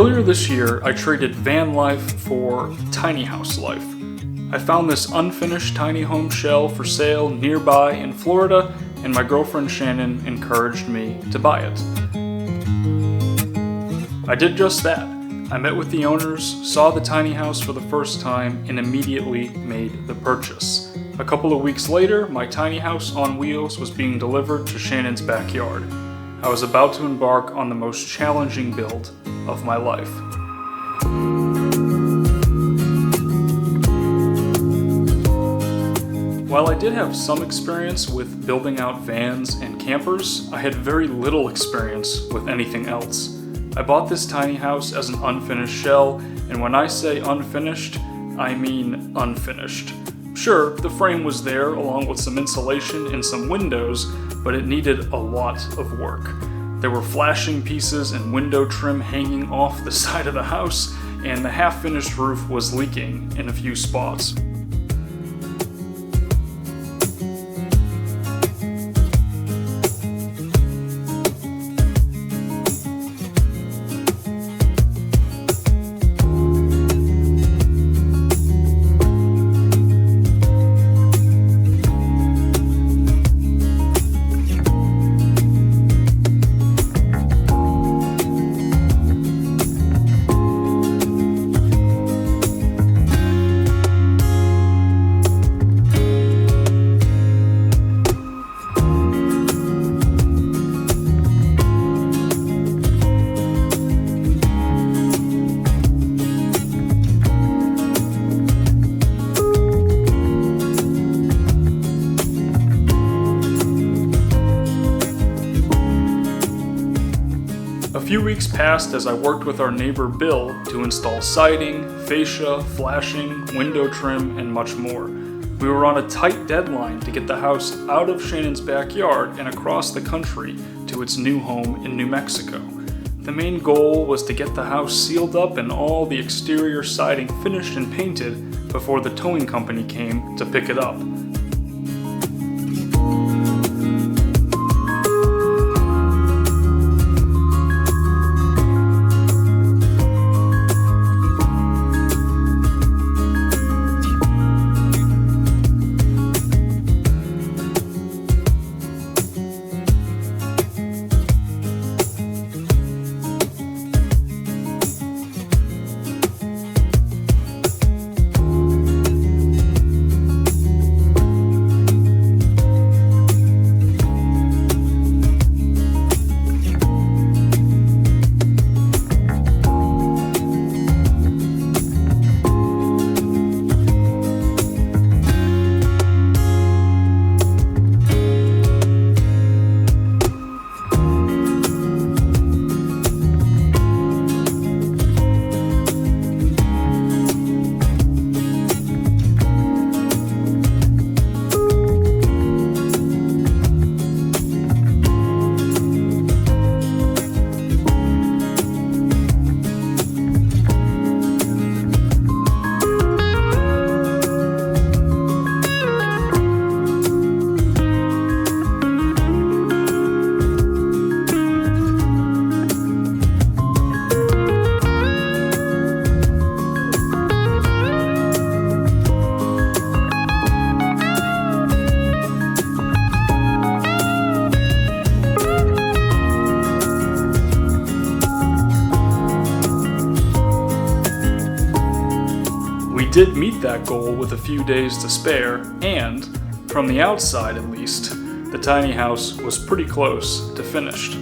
Earlier this year, I traded van life for tiny house life. I found this unfinished tiny home shell for sale nearby in Florida, and my girlfriend Shannon encouraged me to buy it. I did just that. I met with the owners, saw the tiny house for the first time, and immediately made the purchase. A couple of weeks later, my tiny house on wheels was being delivered to Shannon's backyard. I was about to embark on the most challenging build of my life. While I did have some experience with building out vans and campers, I had very little experience with anything else. I bought this tiny house as an unfinished shell, and when I say unfinished, I mean unfinished. Sure, the frame was there along with some insulation and some windows, but it needed a lot of work. There were flashing pieces and window trim hanging off the side of the house, and the half-finished roof was leaking in a few spots. A few weeks passed as I worked with our neighbor Bill to install siding, fascia, flashing, window trim, and much more. We were on a tight deadline to get the house out of Shannon's backyard and across the country to its new home in New Mexico. The main goal was to get the house sealed up and all the exterior siding finished and painted before the towing company came to pick it up. We did meet that goal with a few days to spare, and, from the outside at least, the tiny house was pretty close to finished.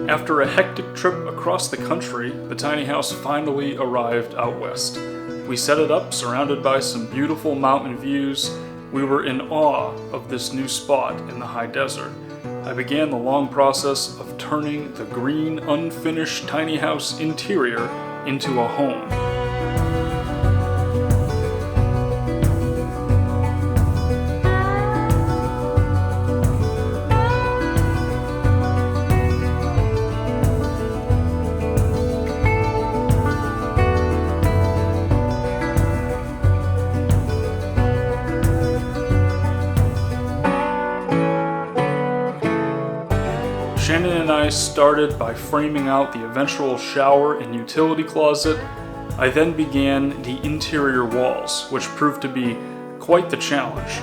After a hectic trip across the country, the tiny house finally arrived out west. We set it up surrounded by some beautiful mountain views. We were in awe of this new spot in the high desert. I began the long process of turning the green, unfinished tiny house interior into a home. I started by framing out the eventual shower and utility closet, I then began the interior walls, which proved to be quite the challenge.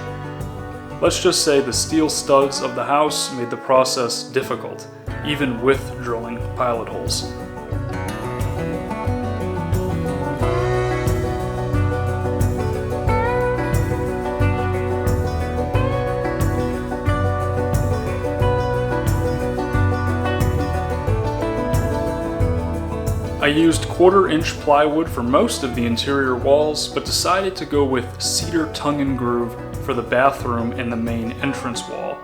Let's just say the steel studs of the house made the process difficult, even with drilling pilot holes. I used 1/4-inch plywood for most of the interior walls, but decided to go with cedar tongue and groove for the bathroom and the main entrance wall.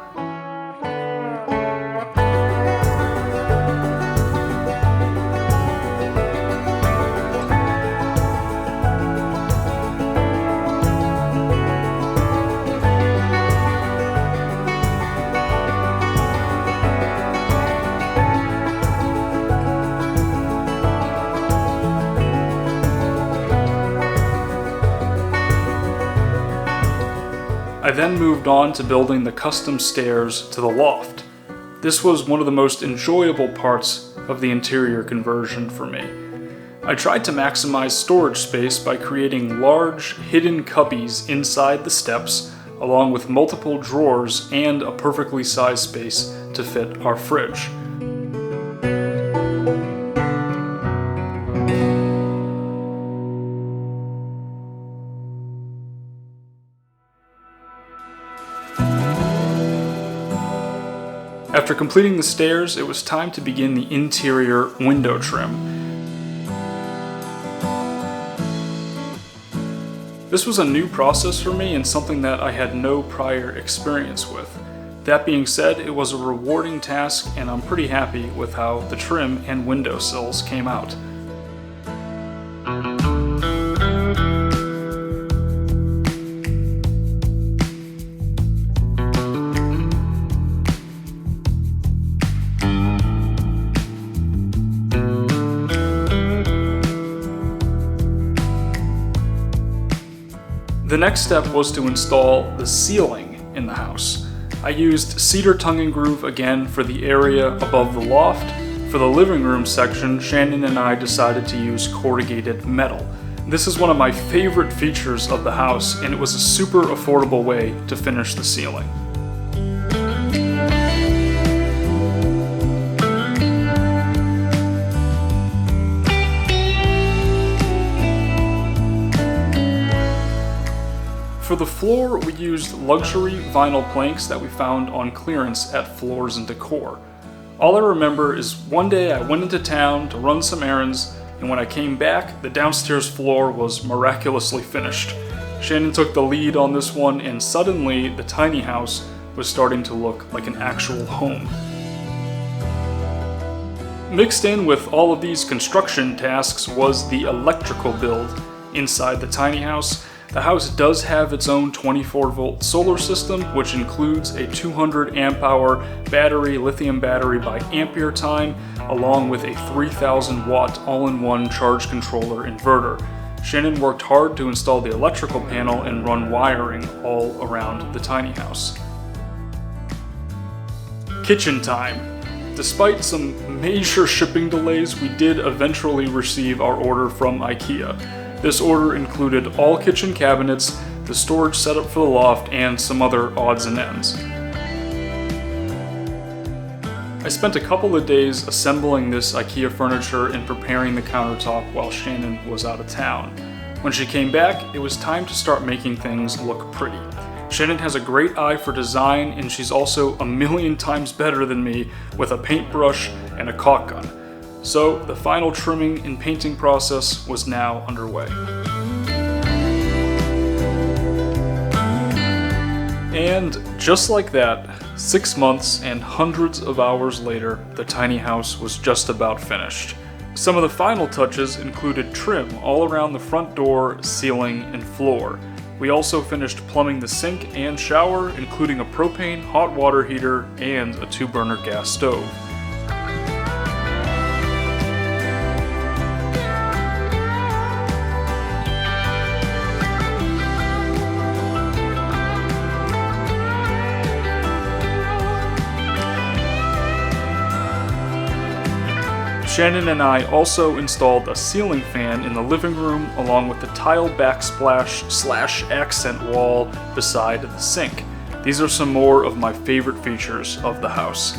I then moved on to building the custom stairs to the loft. This was one of the most enjoyable parts of the interior conversion for me. I tried to maximize storage space by creating large, hidden cubbies inside the steps, along with multiple drawers and a perfectly sized space to fit our fridge. After completing the stairs, it was time to begin the interior window trim. This was a new process for me and something that I had no prior experience with. That being said, it was a rewarding task and I'm pretty happy with how the trim and windowsills came out. The next step was to install the ceiling in the house. I used cedar tongue and groove again for the area above the loft. For the living room section, Shannon and I decided to use corrugated metal. This is one of my favorite features of the house, and it was a super affordable way to finish the ceiling. For the floor, we used luxury vinyl planks that we found on clearance at Floors and Decor. All I remember is one day I went into town to run some errands, and when I came back, the downstairs floor was miraculously finished. Shannon took the lead on this one, and suddenly the tiny house was starting to look like an actual home. Mixed in with all of these construction tasks was the electrical build inside the tiny house. The house does have its own 24-volt solar system, which includes a 200 amp hour battery, lithium battery by ampere time, along with a 3000 watt all-in-one charge controller inverter. Shannon worked hard to install the electrical panel and run wiring all around the tiny house. Kitchen time. Despite some major shipping delays, we did eventually receive our order from IKEA. This order included all kitchen cabinets, the storage setup for the loft, and some other odds and ends. I spent a couple of days assembling this IKEA furniture and preparing the countertop while Shannon was out of town. When she came back, it was time to start making things look pretty. Shannon has a great eye for design, and she's also a million times better than me with a paintbrush and a caulk gun. So the final trimming and painting process was now underway. And just like that, 6 months and hundreds of hours later, the tiny house was just about finished. Some of the final touches included trim all around the front door, ceiling, and floor. We also finished plumbing the sink and shower, including a propane hot water heater and a 2-burner gas stove. Shannon and I also installed a ceiling fan in the living room along with the tile backsplash/accent wall beside the sink. These are some more of my favorite features of the house.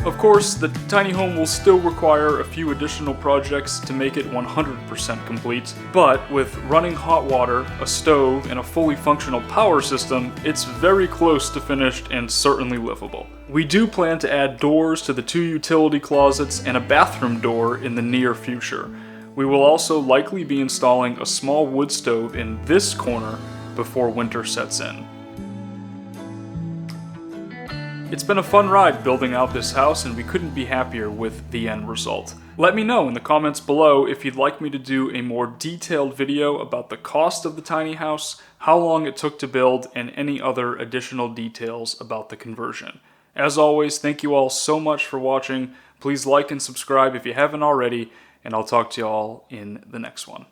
Of course, the tiny home will still require a few additional projects to make it 100% complete, but with running hot water, a stove, and a fully functional power system, it's very close to finished and certainly livable. We do plan to add doors to the 2 utility closets and a bathroom door in the near future. We will also likely be installing a small wood stove in this corner before winter sets in. It's been a fun ride building out this house, and we couldn't be happier with the end result. Let me know in the comments below if you'd like me to do a more detailed video about the cost of the tiny house, how long it took to build, and any other additional details about the conversion. As always, thank you all so much for watching. Please like and subscribe if you haven't already, and I'll talk to you all in the next one.